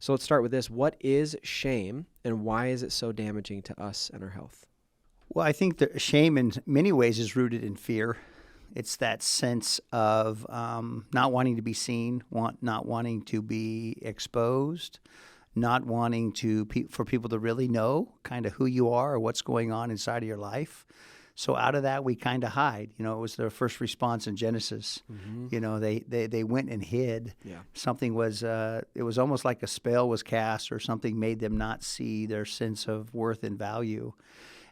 So let's start with this. What is shame, and why is it so damaging to us and our health? Well, I think that shame in many ways is rooted in fear. It's that sense of not wanting to be seen, not wanting to be exposed, not wanting for people to really know kind of who you are or what's going on inside of your life. So out of that, we kind of hide. It was their first response in Genesis. Mm-hmm. They went and hid. Yeah. Something was, it was almost like a spell was cast or something made them not see their sense of worth and value.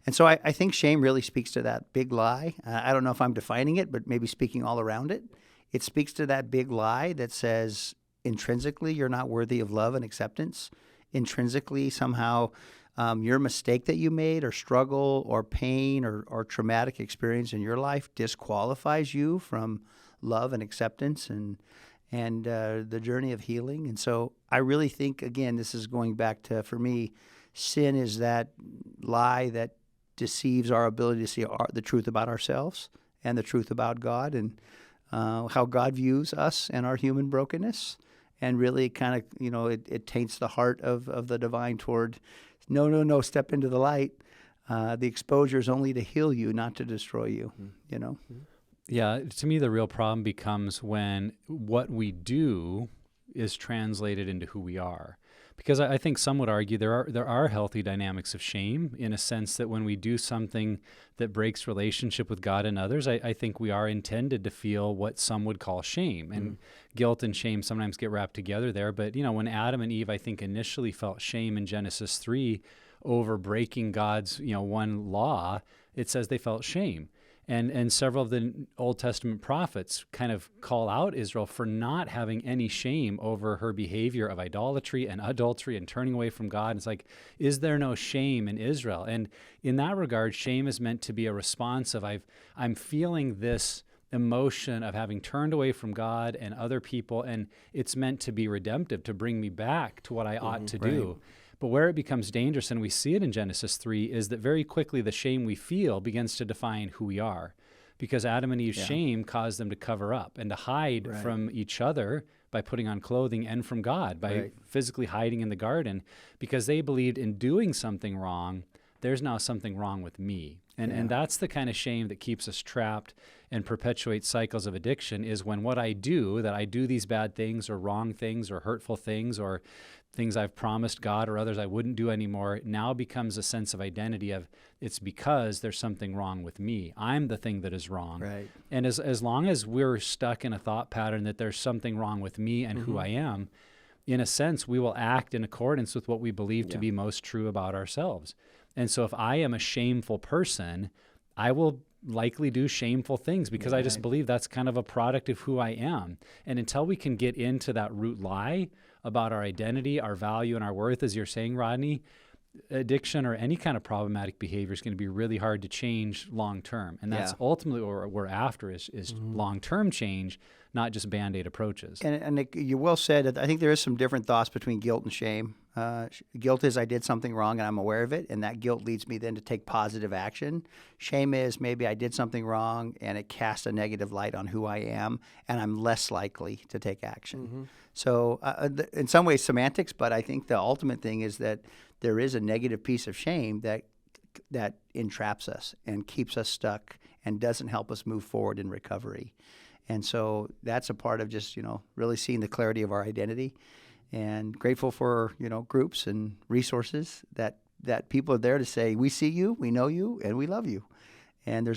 And so I think shame really speaks to that big lie. I don't know if I'm defining it, but maybe speaking all around it. It speaks to that big lie that says intrinsically you're not worthy of love and acceptance. Intrinsically, somehow, your mistake that you made or struggle or pain or traumatic experience in your life disqualifies you from love and acceptance and the journey of healing. And so I really think, again, this is going back to, for me, sin is that lie that deceives our ability to see the truth about ourselves and the truth about God and how God views us and our human brokenness. And really kind of, it taints the heart of the divine toward, no, step into the light. The exposure is only to heal you, not to destroy you, Yeah, to me, the real problem becomes when what we do is translated into who we are. Because I think some would argue there are healthy dynamics of shame in a sense that when we do something that breaks relationship with God and others, I think we are intended to feel what some would call shame. And guilt and shame sometimes get wrapped together there. But, when Adam and Eve, I think, initially felt shame in Genesis 3 over breaking God's, one law, it says they felt shame. And several of the Old Testament prophets kind of call out Israel for not having any shame over her behavior of idolatry and adultery and turning away from God. It's like, is there no shame in Israel? And in that regard, shame is meant to be a response of I'm feeling this emotion of having turned away from God and other people, and it's meant to be redemptive, to bring me back to what I ought to do. But where it becomes dangerous, and we see it in Genesis 3, is that very quickly the shame we feel begins to define who we are. Because Adam and Eve's shame caused them to cover up and to hide from each other by putting on clothing and from God, by physically hiding in the garden, because they believed in doing something wrong, there's now something wrong with me. And that's the kind of shame that keeps us trapped and perpetuates cycles of addiction, is when what I do, that I do these bad things or wrong things or hurtful things or things I've promised God or others I wouldn't do anymore, now becomes a sense of identity of it's because there's something wrong with me. I'm the thing that is wrong. Right. And as long as we're stuck in a thought pattern that there's something wrong with me and who I am, in a sense, we will act in accordance with what we believe to be most true about ourselves. And so if I am a shameful person, I will likely do shameful things because I just believe that's kind of a product of who I am. And until we can get into that root lie about our identity, our value, and our worth, as you're saying, Rodney, addiction or any kind of problematic behavior is going to be really hard to change long term. And that's ultimately what we're after is long-term change, not just Band-Aid approaches. And Nick, you well said. I think there is some different thoughts between guilt and shame. Guilt is I did something wrong and I'm aware of it, and that guilt leads me then to take positive action. Shame is maybe I did something wrong and it casts a negative light on who I am, and I'm less likely to take action. So in some ways semantics, but I think the ultimate thing is that there is a negative piece of shame that entraps us and keeps us stuck and doesn't help us move forward in recovery. And so that's a part of just, really seeing the clarity of our identity, and grateful for, groups and resources that people are there to say, we see you, we know you, and we love you. And there's